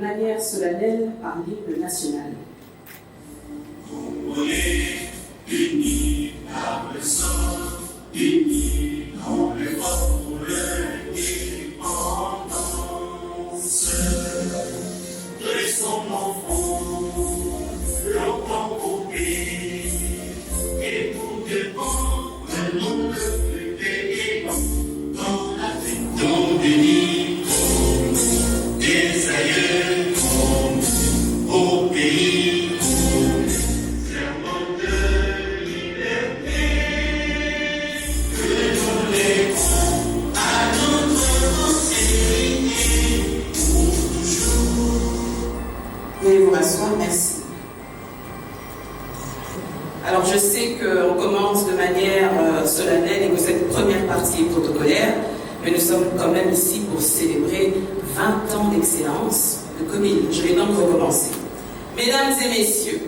manière solennelle par l'hymne national. Merci. Alors je sais qu'on commence de manière solennelle et que cette première partie est protocolaire, mais nous sommes quand même ici pour célébrer 20 ans d'excellence de Comil. Je vais donc recommencer. Mesdames et messieurs,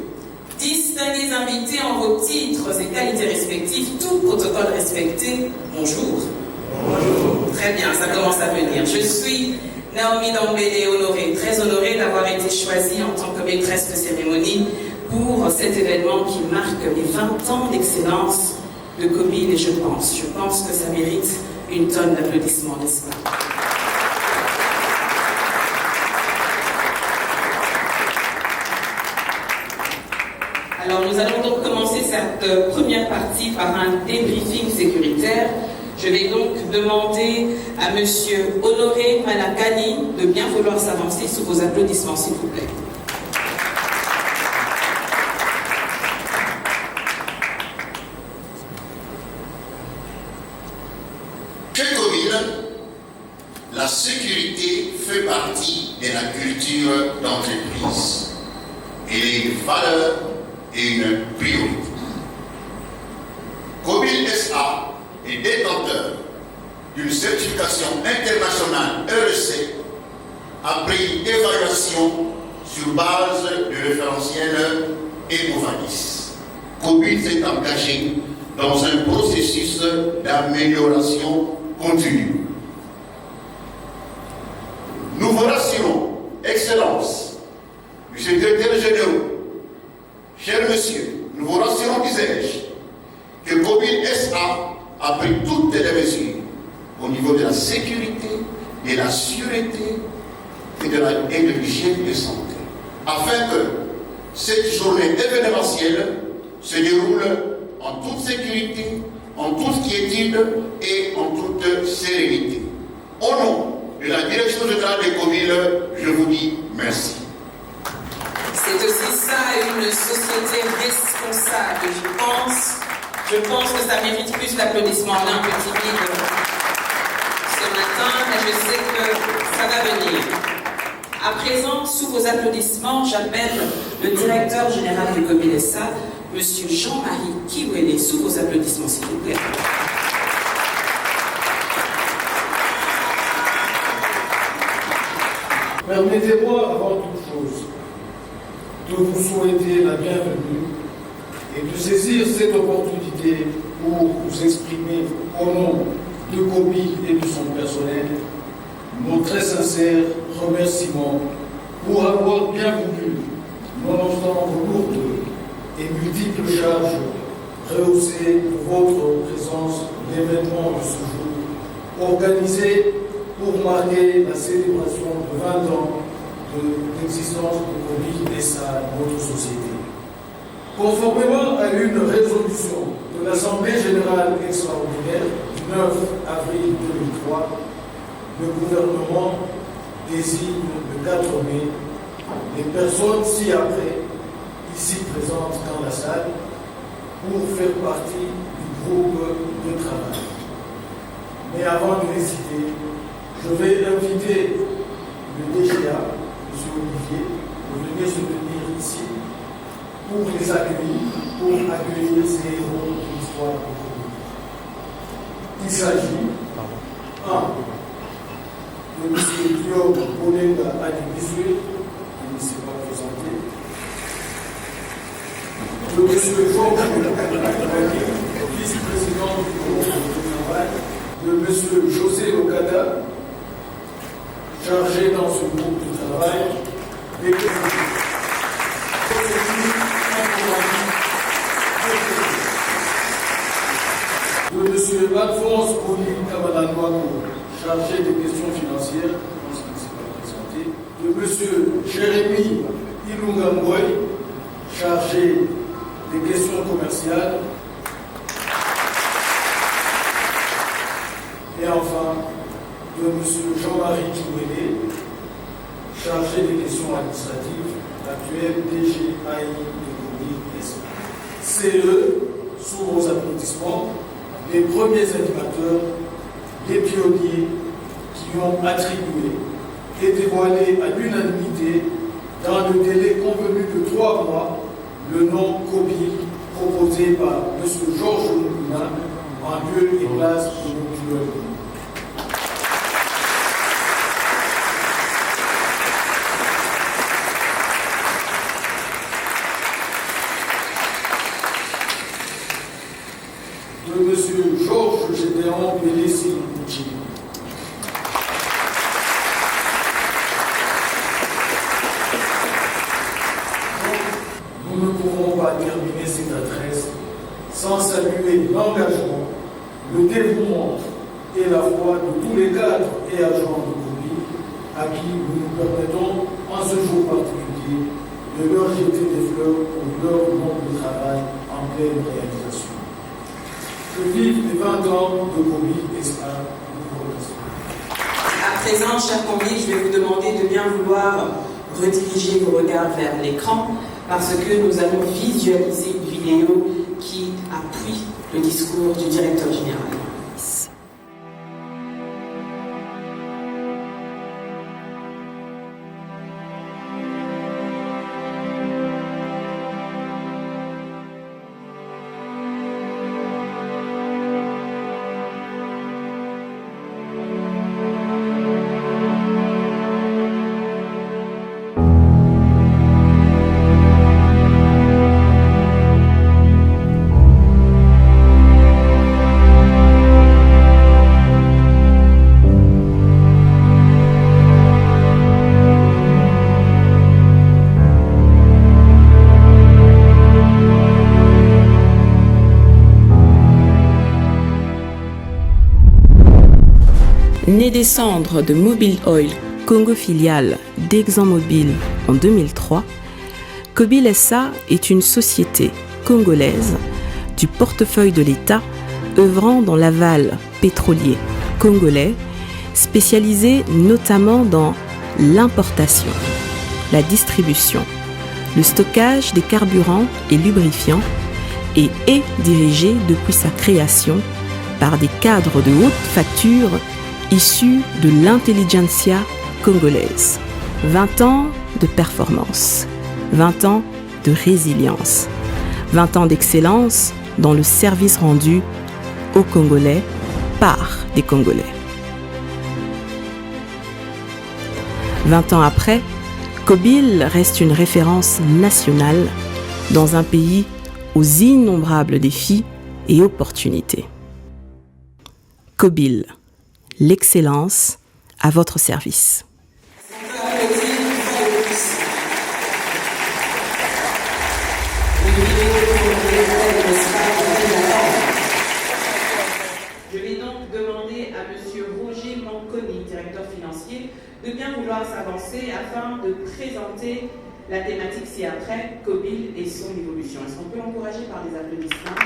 distingués invités en vos titres et qualités respectives, tout protocole respecté, bonjour. Bonjour. Très bien, ça commence à venir. Je suis Naomi Dambélé honorée, très honorée d'avoir été choisie en tant que maîtresse de cérémonie pour cet événement qui marque les 20 ans d'excellence de Comil et je pense que ça mérite une tonne d'applaudissements, n'est-ce pas? Alors nous allons donc commencer cette première partie par un débriefing sécuritaire. Je vais donc demander à M. Honoré Malakani de bien vouloir s'avancer sous vos applaudissements, s'il vous plaît. Chez Comil, la sécurité fait partie de la culture d'entreprise. Elle est une valeur et une priorité. Comil SA est détenteur d'une certification internationale REC après une évaluation sur base de référentiel EcoVadis. Comil s'est engagé dans un processus d'amélioration continue. Nous vous rassurons, Excellence, Monsieur le Directeur général, chers messieurs, nous vous rassurons, disais-je, que Comil SA a pris toutes les mesures au niveau de la sécurité, de la sûreté et de l'hygiène de santé, afin que cette journée événementielle se déroule en toute sécurité, en toute quiétude et en toute sérénité. Au nom de la Direction générale de Comil, je vous dis merci. C'est aussi ça, une société responsable, Je pense que ça mérite plus d'applaudissements. On est un peu timide ce matin, mais je sais que ça va venir. À présent, sous vos applaudissements, j'appelle le directeur général du Comil SA, M. Jean-Marie Kiwele, sous vos applaudissements, s'il vous plaît. Permettez-moi, avant toute chose, de vous souhaiter la bienvenue et de saisir cette opportunité pour vous exprimer au nom de Comil et de son personnel nos très sincères remerciements pour avoir bien voulu, nonobstant vos lourdes et multiples charges, rehausser votre présence l'événement de ce jour, organisé pour marquer la célébration de 20 ans d'existence de Comil SA dans notre société. Conformément à une résolution de l'Assemblée générale extraordinaire du 9 avril 2003, le gouvernement désigne le 4 mai les personnes ci-après, ici présentes dans la salle, pour faire partie du groupe de travail. Mais avant de les citer, je vais inviter le DGA, M. Olivier, de venir se tenir ici pour les accueillir, pour accueillir ces héros de l'histoire de Comil. Il s'agit de M. Guillaume Bonenga Adibiswe, qui ne s'est pas présenté, de M. Jean-Claude vice-président du groupe de travail, de M. José Okada, chargé dans ce groupe de travail, des questions de M. Alphonse Oli Kamananoako, chargé des questions financières, je pense qu'il ne s'est pas présenté, de M. Jérémy Ilungamboy, chargé des questions commerciales, et enfin de M. Jean-Marie Tourélé, chargé des questions administratives, actuel DGAI de Kobil. C'est eux, sous vos applaudissements, les premiers animateurs, les pionniers qui ont attribué et dévoilé à l'unanimité, dans le délai convenu de 3 mois, le nom Kobil proposé par M. Georges Moukouna en lieu et place de notre nom. De M. Georges Gédéon Bélessi Mouchi. Nous ne pouvons pas terminer cette adresse sans saluer l'engagement, le dévouement et la foi de tous les cadres et agents de Kobil à qui nous nous permettons, en ce jour particulier, de leur jeter des fleurs pour leur nombre de travail en pleine réalisation. Que vivent les 20 ans de Kobil SA. À présent, chers convives, je vais vous demander de bien vouloir rediriger vos regards vers l'écran parce que nous allons visualiser une vidéo qui appuie le discours du directeur général. Né des cendres de Mobil Oil, Congo filiale d'ExxonMobil en 2003, Kobil SA est une société congolaise du portefeuille de l'État œuvrant dans l'aval pétrolier congolais, spécialisée notamment dans l'importation, la distribution, le stockage des carburants et lubrifiants et est dirigée depuis sa création par des cadres de haute facture issus de l'intelligentsia congolaise. 20 ans de performance, 20 ans de résilience, 20 ans d'excellence dans le service rendu aux Congolais par des Congolais. 20 ans après, Kobil reste une référence nationale dans un pays aux innombrables défis et opportunités. Kobil, l'excellence à votre service. Je vais donc demander à M. Roger Manconi, directeur financier, de bien vouloir s'avancer afin de présenter la thématique ci-après, Kobil et son évolution. Est-ce qu'on peut l'encourager par des applaudissements?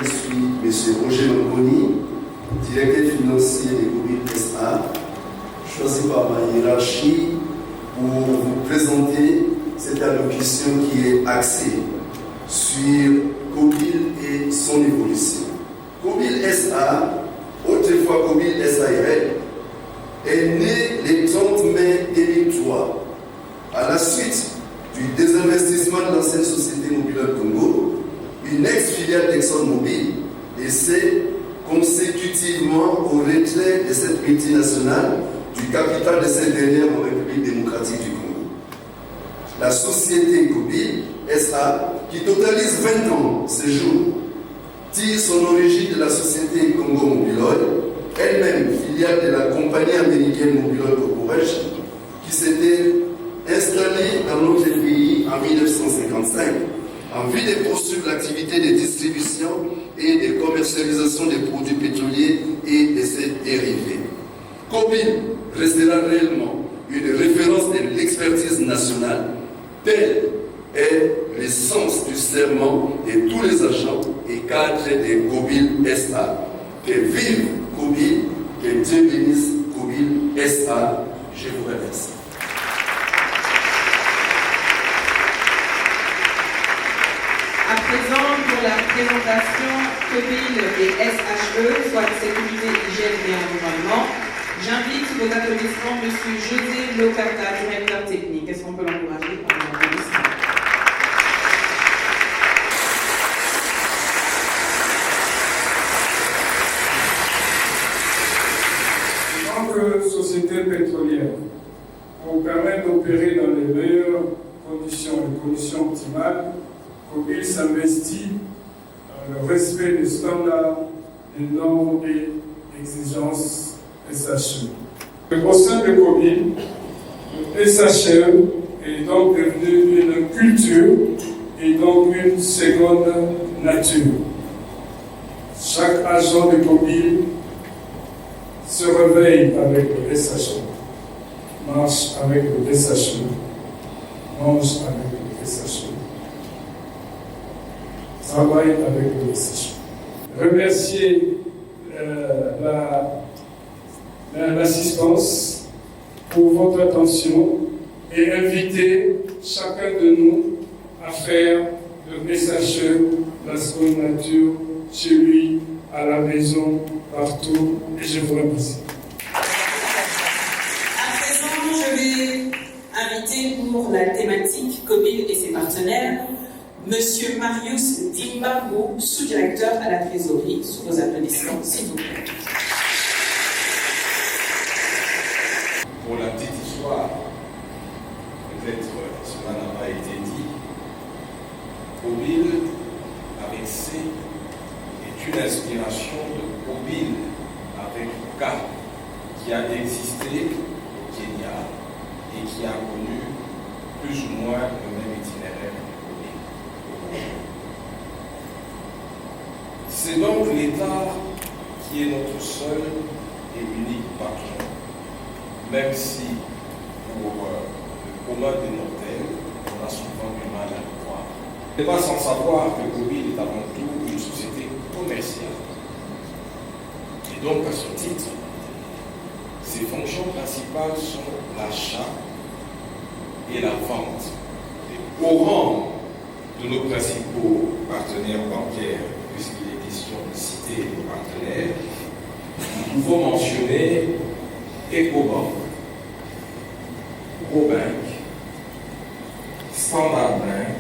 Je suis M. Roger Manconi, directeur financier de Kobil SA, choisi par ma hiérarchie pour vous présenter cette allocution qui est axée sur Kobil et son évolution. Kobil SA, autrefois Kobil SARL, est né le 30 mai 2003 à la suite du désinvestissement de l'ancienne société Mobil Congo, une ex-filiale d'ExxonMobil, et c'est consécutivement au retrait de cette multinationale du capital de cette dernière en République démocratique du Congo. La société Kobil SA, qui totalise 20 ans ce jour, tire son origine de la société Congo Mobil Oil, elle-même filiale de la compagnie américaine Mobilon Corporation, qui s'était installée dans notre pays en 1955 en vue de poursuivre l'activité de distribution et de commercialisation des produits pétroliers et de ses dérivés. Cobil restera réellement une référence de l'expertise nationale. Tel est le sens du serment de tous les agents et cadres de Cobil SA. Que vive Cobil, que Dieu bénisse Cobil SA. Je vous remercie. À présent, pour la présentation Cobil et SHE, soit Sécurité, Hygiène et Environnement, j'invite vos applaudissements M. José Locata, directeur technique. Est-ce qu'on peut l'encourager par un applaudissement? En tant que société pétrolière, pour permettre d'opérer dans les meilleures conditions, les conditions optimales, Cobil s'investit dans le respect des standards, des normes et exigences SHE. Au sein de Cobil, le SHE est donc devenu une culture et donc une seconde nature. Chaque agent de Cobil se réveille avec le SHE, marche avec le SHE, mange avec le SHE, travaille avec le SHE. Remercier l'assistance pour votre attention et inviter chacun de nous à faire le SHE, la seconde nature, chez lui, à la maison, partout, et je vous remercie. À présent, je vais inviter pour la thématique Cobil et ses partenaires, Monsieur Marius Dimbargo, sous-directeur à la trésorerie, sous vos applaudissements, s'il vous plaît. Pour la petite histoire, peut-être cela n'a pas été dit, Cobil avec C est une inspiration de Cobil avec K qui a existé au Kenya et qui a connu plus ou moins le même itinéraire que Cobil. C'est donc l'État qui est notre seul et unique patron, même si pour le commun des mortels, on a souvent du mal à le croire. Ce n'est pas sans savoir que Cobil est avant tout une société commerciale. Et donc, à ce titre, ses fonctions principales sont l'achat et la vente. Et au rang de nos principaux partenaires bancaires, puisqu'il est question de citer nos partenaires, nous pouvons mentionner Ecobank, Probank, Standard Bank,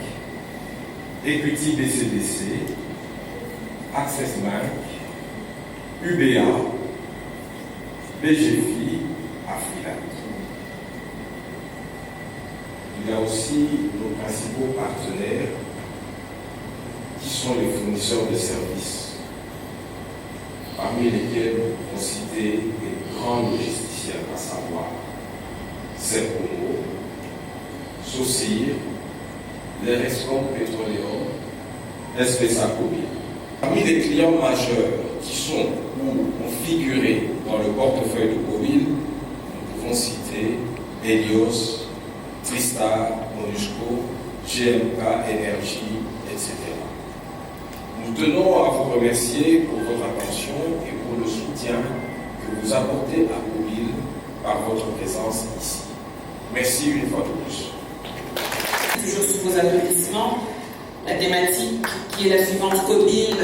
Equity BCBC, Access Bank, UBA, BGFI, Afrilat. Il y a aussi nos principaux partenaires qui sont les fournisseurs de services, parmi lesquels on citer les grands logisticiens, à savoir Serpomo, Saucir, les Rescom Petroleum, Espesa Cobil. Parmi les clients majeurs qui sont ou ont figuré dans le portefeuille de Cobil, nous pouvons citer Helios, Tristar, Monusco, GMK Energy, etc. Nous tenons à vous remercier pour votre attention et pour le soutien que vous apportez à Cobil par votre présence ici. Merci une fois de plus. Toujours sous vos applaudissements, la thématique qui est la suivante, Cobil,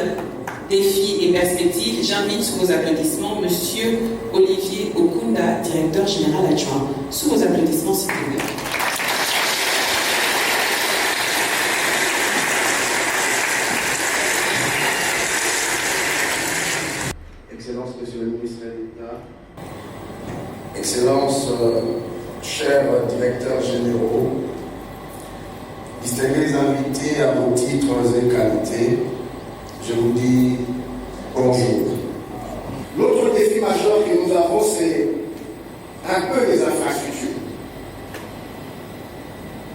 défis et perspectives. J'invite sous vos applaudissements Monsieur Olivier Okunda, directeur général adjoint. Sous vos applaudissements, s'il vous plaît. Excellence, Monsieur le ministre d'État, Excellences, chers directeurs généraux, distingués invités à vos titres et qualités, je vous dis bonjour. L'autre défi majeur c'est un peu les infrastructures.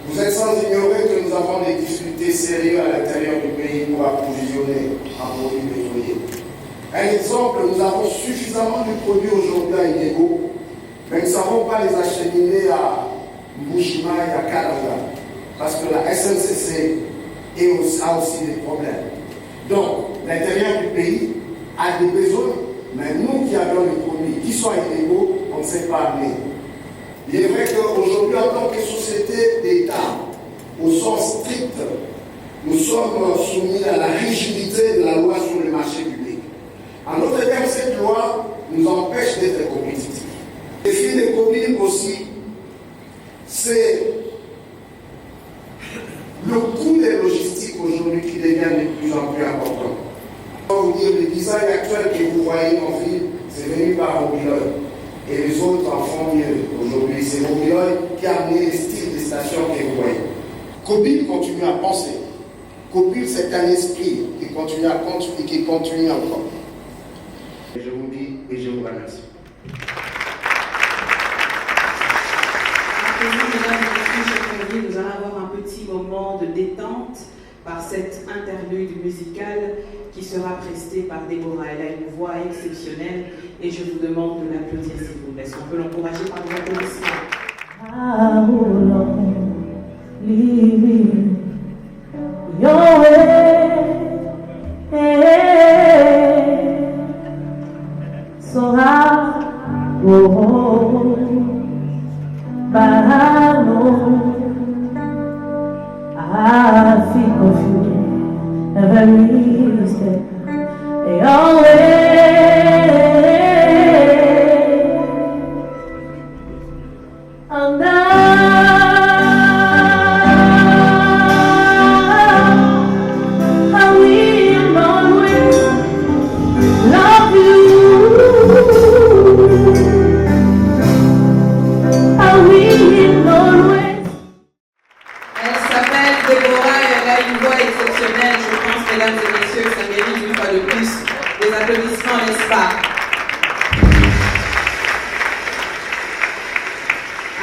Vous êtes sans ignorer que nous avons des difficultés sérieuses à l'intérieur du pays pour approvisionner en produits pétroliers. Un exemple, nous avons suffisamment de produits aujourd'hui à Idego, mais nous ne savons pas les acheminer à Mbushima et à Kalanga, parce que la SNCC a aussi des problèmes. Donc, l'intérieur du pays a des besoins, mais nous qui avons les produits qui sont illégaux, on ne sait pas amener. Il est vrai qu'aujourd'hui, en tant que société d'État, au sens strict, nous sommes soumis à la rigidité de la loi sur le marché public. En d'autres termes, cette loi nous empêche d'être compétitifs. Le défi des communes aussi, c'est le coût des logistiques aujourd'hui qui devient de plus en plus important. Je vais vous dire, le design actuel que vous voyez en ville, c'est venu par Mobiloy. Et les autres en font mieux aujourd'hui. C'est Mobiloy qui a amené les styles des stations que vous voyez. Cobil continue à penser. Cobil, c'est un esprit qui continue à construire et qui continue encore. Et je vous dis et je vous remercie. Mesdames et messieurs, chers conviés, nous allons avoir un petit moment de détente par cette interlude musicale qui sera prestée par Déborah. Elle a une voix exceptionnelle et je vous demande de l'applaudir s'il vous plaît. On peut l'encourager par des applaudissements. How long living your way? So I go home, but I know I think of you every step your way. And I will always love you. I will always. Elle s'appelle Déborah et elle a une voix exceptionnelle. Je pense, mesdames et messieurs, que ça mérite une fois de plus des applaudissements, n'est-ce pas?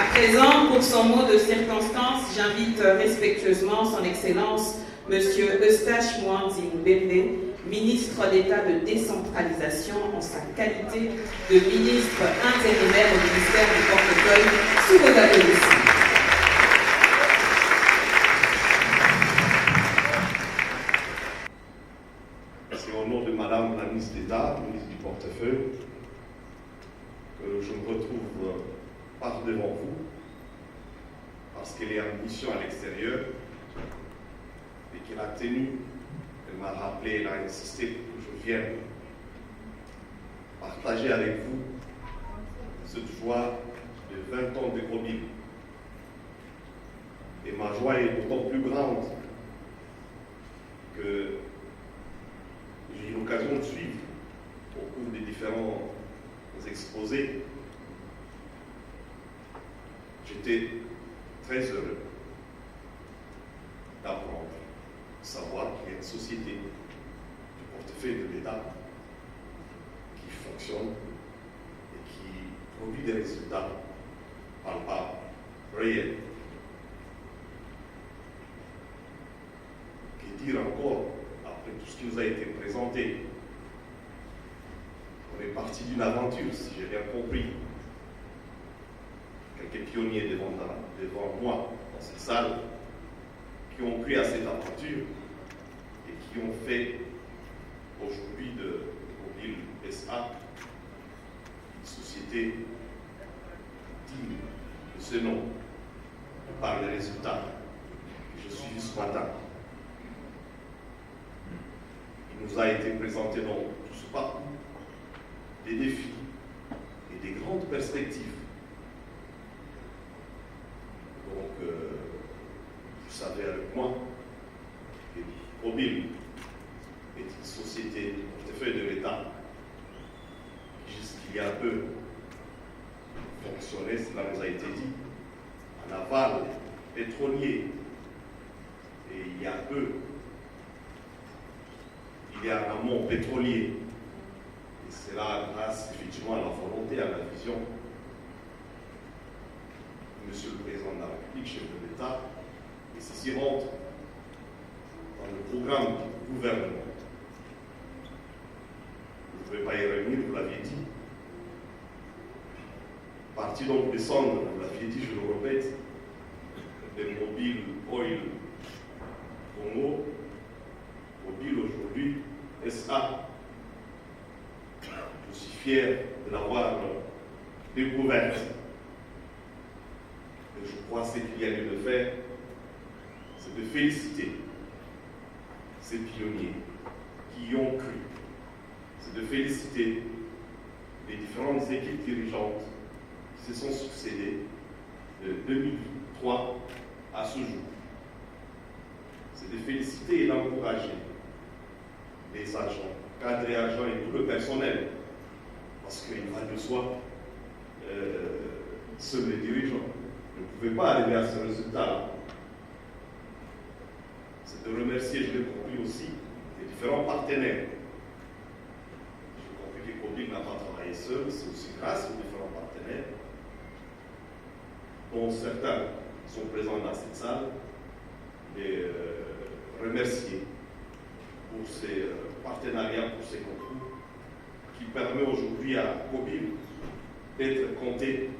À présent, pour son mot de circonstance, j'invite respectueusement son Excellence Monsieur Eustache Mwanzi Mbembe, ministre d'État de décentralisation en sa qualité de ministre intérimaire au ministère du Portefeuille, sous vos applaudissements. C'est au nom de Madame la ministre d'État, ministre du Portefeuille, que je me retrouve par devant vous, parce qu'elle est en mission à l'extérieur et qu'elle a tenu, elle m'a rappelé, elle a insisté pour que je vienne partager avec vous cette joie de 20 ans de Cobil. Et ma joie est d'autant plus grande que j'ai eu l'occasion de suivre au cours des différents exposés. J'étais très heureux d'apprendre, de savoir qu'il y a une société du portefeuille de l'État qui fonctionne et qui produit des résultats palpables, réels. Que dire encore après tout ce qui nous a été présenté? On est parti d'une aventure, si j'ai bien compris. Quelques pionniers devant moi dans cette salle qui ont cru à cette aventure et qui ont fait aujourd'hui de Cobil SA une société digne de ce nom par les résultats que je suis vu ce matin. Il nous a été présenté dans tout ce parcours des défis et des grandes perspectives. Donc, vous savez avec moi que Cobil est une société de portefeuille de l'État qui, jusqu'il y a peu, fonctionnait, cela nous a été dit, en aval pétrolier. Et il y a peu, il y a un amont pétrolier. Et c'est là grâce effectivement à la volonté, à la vision de Monsieur le Président de la République, chef de l'État, et ceci rentre dans le programme du gouvernement. Je ne vais pas y revenir, vous l'aviez dit. Parti donc descendre, vous l'aviez dit, je le répète, des mobiles Oil Congo, mobile aujourd'hui SA. Je suis fier de l'avoir découverte. Et je crois que ce qu'il y a lieu de faire, c'est de féliciter ces pionniers qui y ont cru. C'est de féliciter les différentes équipes dirigeantes qui se sont succédées de 2003 à ce jour. C'est de féliciter et d'encourager les agents, cadres et agents et tout le personnel, parce qu'il va de soi, seuls les dirigeants ne pouvaient pas arriver à ce résultat-là. C'est de remercier, je l'ai compris aussi, les différents partenaires. J'ai compris que Kobil n'a pas travaillé seul, c'est aussi grâce aux différents partenaires, dont certains sont présents dans cette salle, et remercier pour ces partenariats, pour ces concours, qui permet aujourd'hui à Kobil d'être compté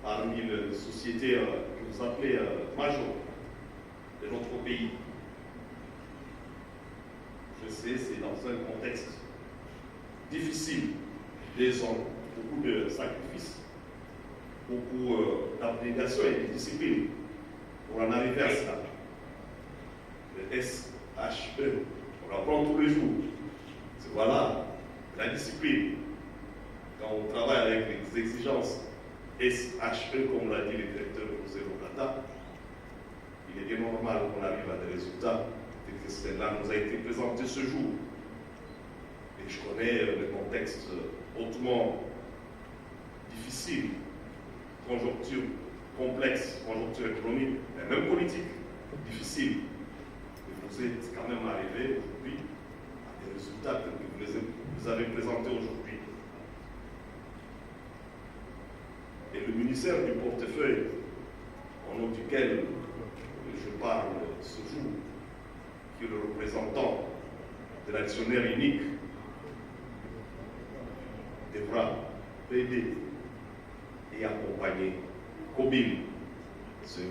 parmi les sociétés que vous appelez majeures de notre pays. Je sais, c'est dans un contexte difficile, des hommes, beaucoup de sacrifices, beaucoup d'abnégation et de discipline pour en arriver à cela. Le SHE, on l'apprend tous les jours. C'est voilà, la discipline. Quand on travaille avec les exigences SHE, comme l'a dit le directeur José Locata, il est bien normal qu'on arrive à des résultats. Et cela nous a été présenté ce jour. Et je connais le contexte hautement difficile, conjoncture complexe, conjoncture économique, mais même politique, difficile. Et vous êtes quand même arrivé aujourd'hui à des résultats que vous avez présentés aujourd'hui. Et le ministère du portefeuille, au nom duquel je parle ce jour, qui est le représentant de l'actionnaire unique, devra aider et accompagner Kobil. C'est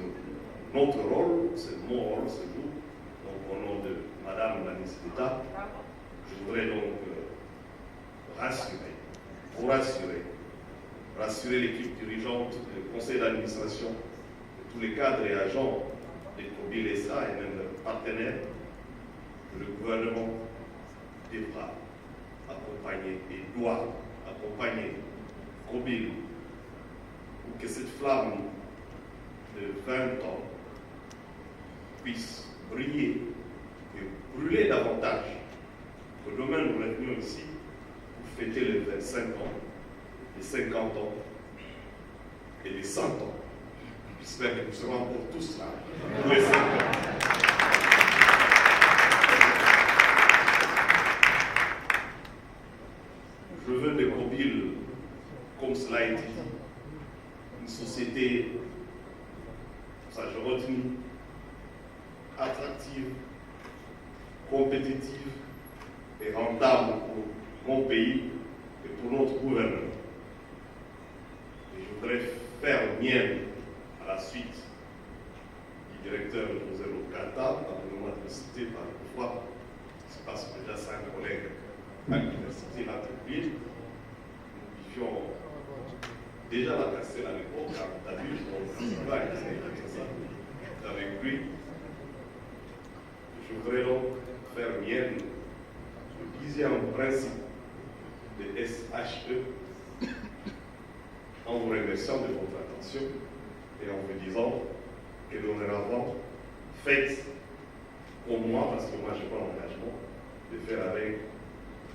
notre rôle, c'est mon rôle ce jour. Donc au nom de Madame la ministre d'État, je voudrais donc rassurer l'équipe dirigeante, le conseil d'administration, tous les cadres et agents de Kobil SA et même leurs partenaires, que le gouvernement devra accompagner et doit accompagner Kobil pour que cette flamme de 20 ans puisse briller et brûler davantage. Que demain nous revenons ici pour fêter les 25 ans, les 50 ans et les 100 ans. J'espère que nous serons encore tous là pour les 5 ans. Je veux de Kobil, comme cela a été dit, une société, ça je retenu, attractive, compétitive et rentable pour mon pays et pour notre gouvernement. Et je voudrais faire mienne à la suite du directeur José Locata, pardonnez-moi de le citer par une fois, c'est parce que déjà 5 collègues à l'université d'Antéville, nous vivions déjà la casser à l'époque, à Antéville, donc pas avec lui. Je voudrais donc faire mienne le 10e principe de SHE en vous remerciant de votre attention et en vous disant que dorénavant, faites au moins, parce que moi je prends l'engagement de faire avec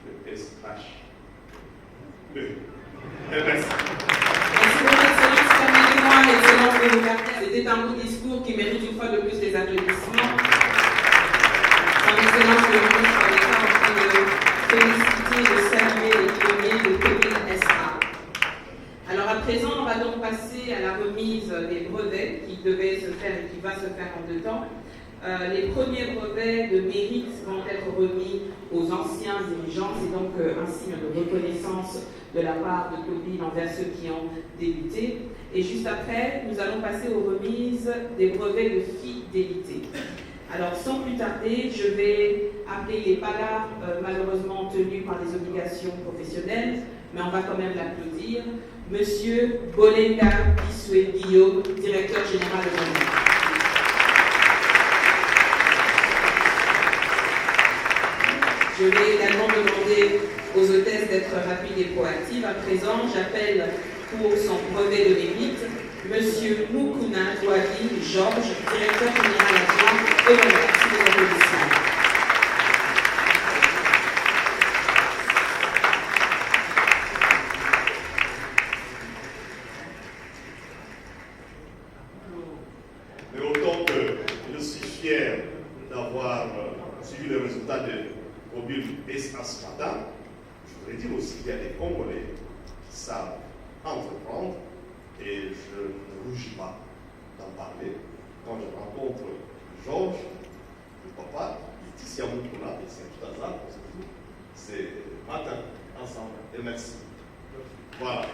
le SHE. Merci. Merci pour l'excellence, permettez-moi, l'excellence de Locata. C'était un beau discours qui mérite une fois de plus des applaudissements. Son excellence le ministre d'État en train de féliciter et de saluer les pionniers se faire en 2 temps. Les premiers brevets de mérite vont être remis aux anciens dirigeants. C'est donc un signe de reconnaissance de la part de Cobile envers ceux qui ont débuté. Et juste après, nous allons passer aux remises des brevets de fidélité. Alors, sans plus tarder, je vais appeler, il n'est pas là, malheureusement tenu par les obligations professionnelles, mais on va quand même l'applaudir, Monsieur Bolenga Bissoué Guillaume, directeur général de l'ONU. Je vais également demander aux hôtesses d'être rapides et proactives. À présent, j'appelle pour son brevet de mérite Monsieur Mukuna Douali Georges, directeur général adjoint EURELA. Sous vos applaudissements. Mais autant que je suis fier d'avoir suivi le résultat de Cobile SA ce matin, je voudrais dire aussi qu'il y a des Congolais qui savent entreprendre et je ne rougis pas d'en parler. Quand je rencontre Georges, le papa, il est ici à Mukuna, et c'est tout hasard, c'est matin, ensemble, et merci. Voilà.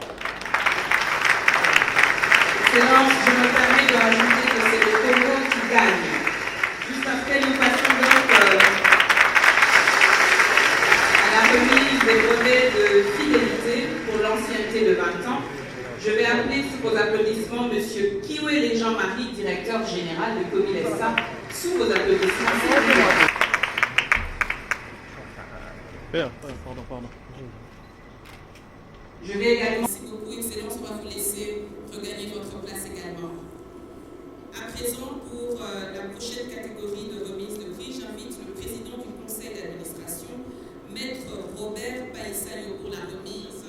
Excellence, je me permets de rajouter que c'est le Congo qui gagne. Juste après, nous passons donc à la remise des brevets de fidélité pour l'ancienneté de 20 ans. Je vais appeler sous vos applaudissements M. Kiwele Jean-Marie, directeur général de Cobile SA. Sous vos applaudissements, Pardon. Je vais également... Merci beaucoup, Excellence. On va vous laisser regagner votre place également. À présent, pour la prochaine catégorie de remise de prix, j'invite le président du conseil d'administration, Maître Robert Païsayo, pour la remise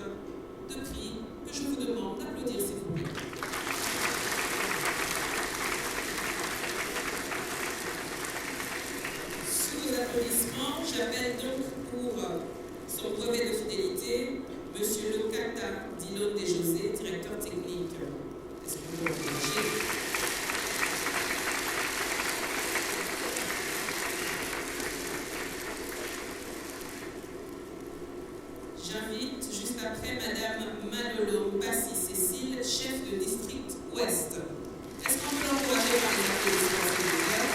de prix que je vous demande d'applaudir, s'il vous plaît. Sous vos applaudissements, j'appelle donc pour son brevet de fidélité Monsieur Lokata Dilon Desjosé, directeur technique. Est-ce que vous pouvez J'invite juste après Madame Manolo Bassi Cécile, chef de district Ouest. Est-ce qu'on peut l'encourager par les applaudissements, s'il vous plaît?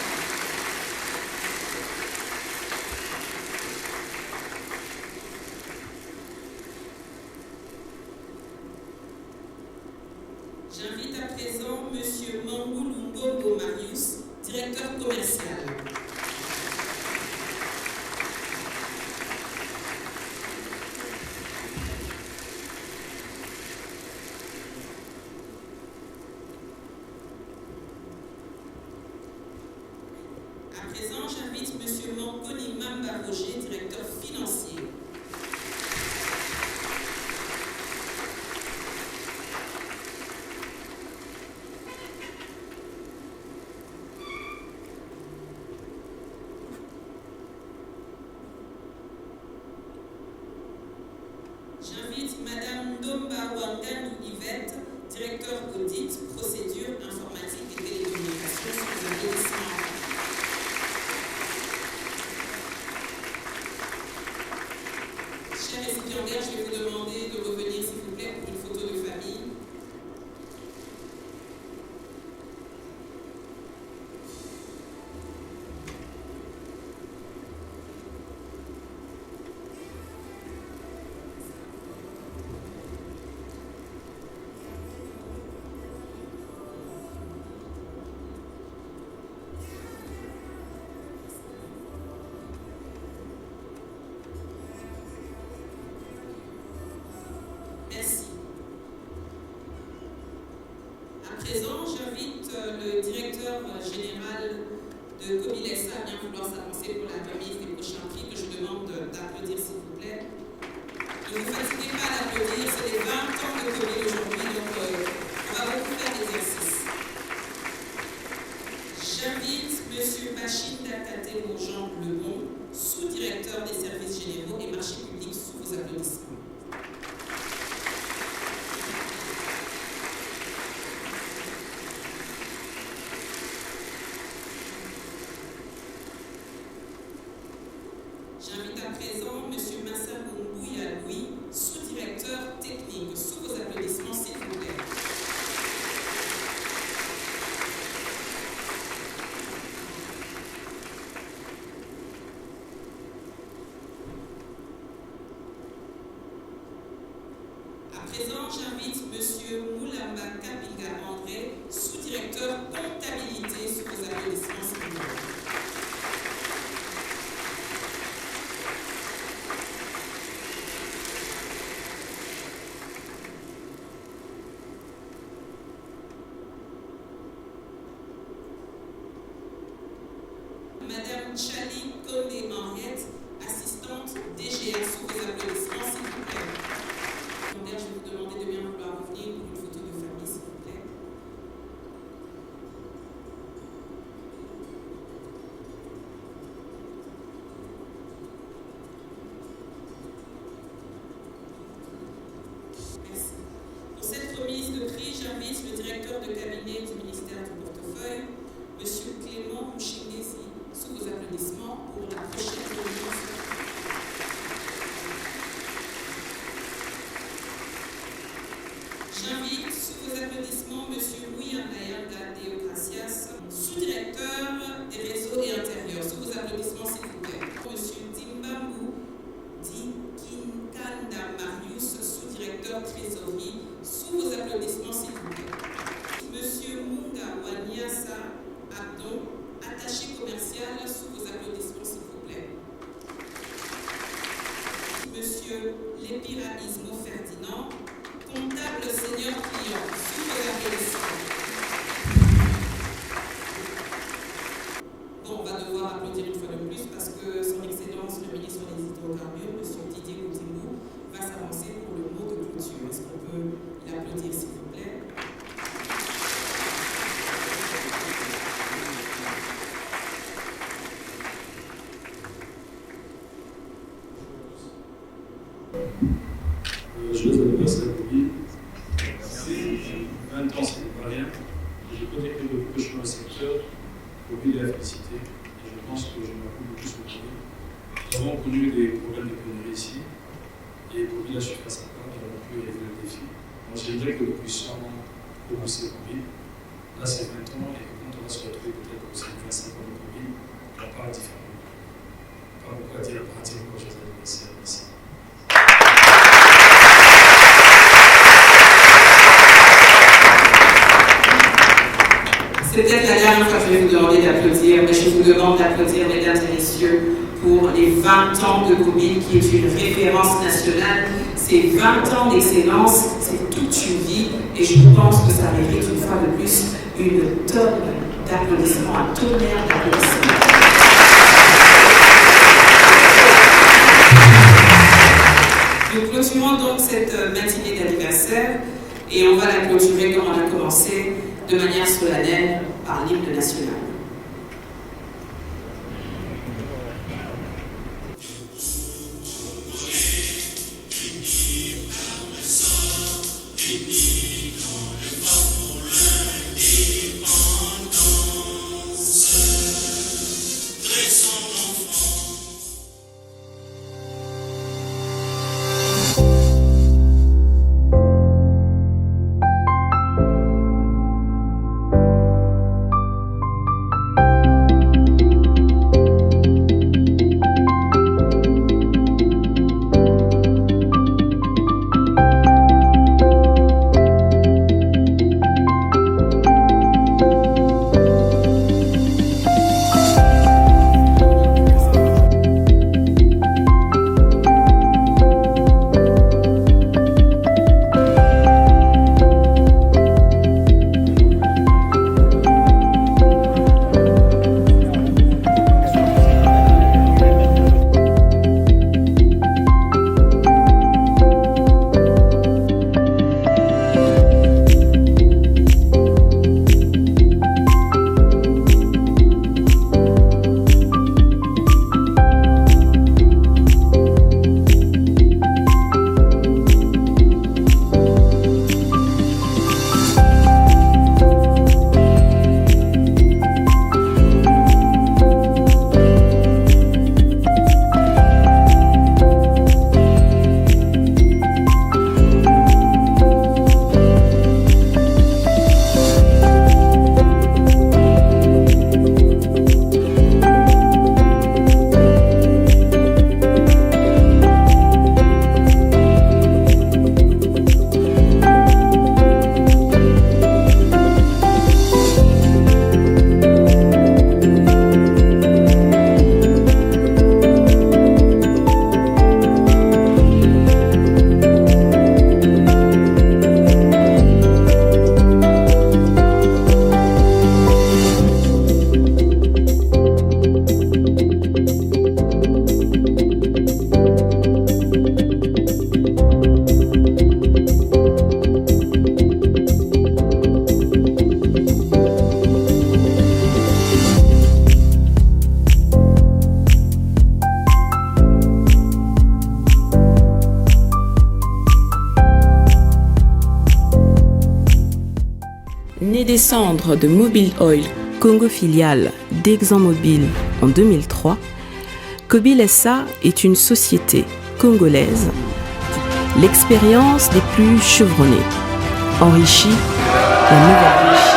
J'invite à présent M. Mangou Lumbongo Marius, directeur commercial. À présent, j'invite M. Mankoni Mamba Roger, directeur financier. J'invite Madame Domba Wanganou Yvette, directeur audit, procédure, informatique et télécommunications, sur l'établissement. Chers récipiendaires, je vais vous demander de revenir, s'il vous plaît, pour une photo de famille. Merci. À présent, j'invite le directeur général de Cobile SA à bien vouloir s'avancer pour la remise des prochains prix, que je demande d'applaudir, s'il vous plaît. Ne vous fatiguez pas à l'applaudir, c'est les 20 ans de Cobile aujourd'hui, donc on va beaucoup faire l'exercice. J'invite M. Machinda Katemo Jean Lebon, sous-directeur des services généraux et marchés publics, sous vos applaudissements. À présent, j'invite M. Moulamba Kapinga André, sous-directeur comptabilité, sous vos applaudissements, s'il vous plaît. Madame Chali Kondé Henriette, assistante DGA, sous vos applaudissements, s'il vous plaît. Je vais vous demander de bien vouloir revenir pour une photo de famille, s'il vous plaît. Merci. Pour cette remise de prix, j'invite le directeur de cabinet du ministère du Portefeuille, M. Clément Mouchinesi, sous vos applaudissements pour la prochaine remise. J'invite sous vos applaudissements M. Mouyandayanga Deogracias, sous-directeur des réseaux et intérieurs. Sous vos applaudissements, s'il vous plaît. M. Timbambu Dikinkanda Marius, sous-directeur trésorerie. Sous vos applaudissements, s'il vous plaît. M. Munga Wanyasa Abdon, attaché commercial, sous vos applaudissements, s'il vous plaît. Monsieur Lepiraismo Ferdinand, comptable senior client, sous vos applaudissements. Bon, on va devoir applaudir une fois de plus parce que son Excellence, le ministre des Hydrocarbures, monsieur Didier Goutimou, va s'avancer pour le mot de clôture. Est-ce qu'on peut l'applaudir, s'il vous plaît? Je vous remercie la Covid. C'est 20 ans, ce n'est pas rien. J'ai connais que le prochain secteur, Covid est à féliciter. Et je pense que je m'en beaucoup plus retrouver. Nous avons connu des problèmes de pénurie ici. Et Covid a su faire sa part, nous avons pu relever le défi. Moi, j'aimerais que nous puissions commencer le Covid. Là, c'est 20 ans, et quand on va se retrouver peut-être au 25 ans de Covid, on va pas différemment. Pas beaucoup à dire pratiquement aux choses anniversaires ici. C'est peut-être la dernière fois que je vais vous demander d'applaudir, mais je vous demande d'applaudir, mesdames et messieurs, pour les 20 ans de Covid, qui est une référence nationale. C'est 20 ans d'excellence, c'est toute une vie, et je pense que ça mérite une fois de plus une tonne d'applaudissements, un tonnerre d'applaudissements. Nous clôturons donc cette matinée d'anniversaire, et on va la clôturer comme on a commencé, de manière solennelle, par l'hymne national. Né des cendres de Mobil Oil, Congo filiale d'ExxonMobil en 2003, Kobil SA est une société congolaise, l'expérience des plus chevronnées, enrichie la nouvelle riche.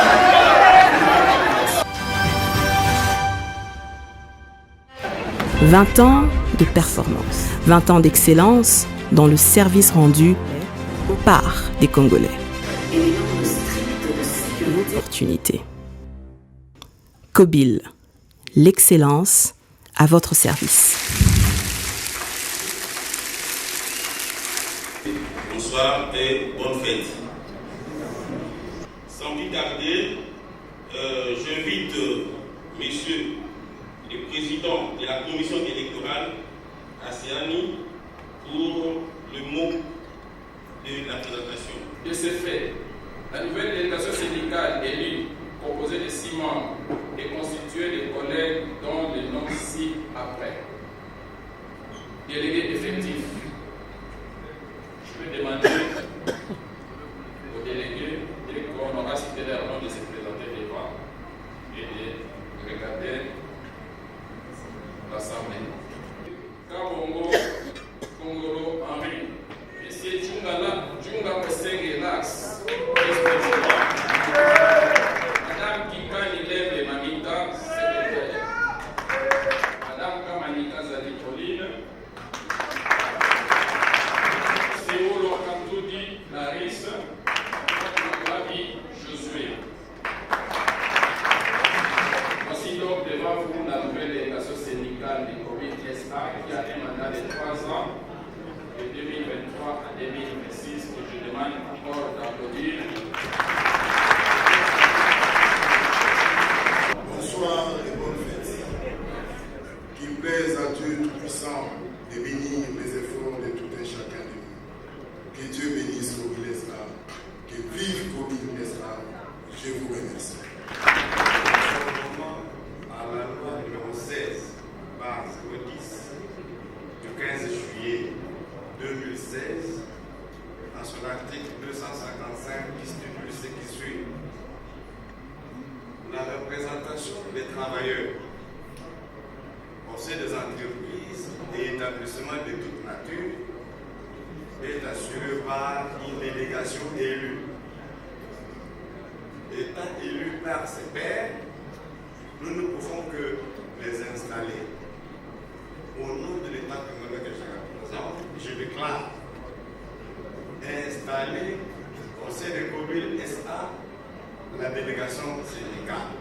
20 ans de performance, 20 ans d'excellence dans le service rendu aux parts des Congolais. L'opportunité. Kobil, l'excellence à votre service. Bonsoir et bonne fête. Sans plus tarder, j'invite messieurs le président de la commission électorale, Asiani, pour le mot de la présentation. De ce fait, la nouvelle délégation syndicale élue, composée de 6 membres, est constituée de collègues dont les noms ci-après. Délégué effectif. Je vais demander aux délégués, dès qu'on aura cité leur nom, de se présenter devant et de regarder l'Assemblée. Kabongo, Kongoro, Henri, Monsieur Djunga Kwesenge-Lax, Madame Kikani Lève Mamita, secrétaire. Madame Kamanika Zali Pauline, Séolo Kantoudi Larisse, Mabi Josué. Voici donc devant vous la nouvelle délégation syndicale du Kobil SA qui a un mandat de 3 ans, de 2023 à 2026, que je demande encore d'applaudir. Bonsoir et bonne fête. Qu'il plaise à Dieu Tout-Puissant de bénir les efforts de tout un chacun de nous. Que Dieu bénisse Kobil SA. Que vive Kobil SA. Je vous remercie. À la loi numéro 16, par 010, du 15 juillet 2016, dans son article 255 qui stipule ce qui suit. La représentation des travailleurs au sein des entreprises et établissements de toute nature est assurée par une délégation élue. Étant élus par ses pairs, nous ne pouvons que les installer. Au nom de l'État congolais que je représente, je déclare installer au sein de Kobil SA la délégation syndicale.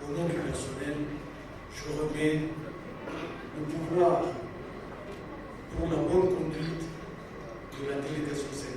Au nom du personnel, je remets le pouvoir pour la bonne conduite de la délégation syndicale.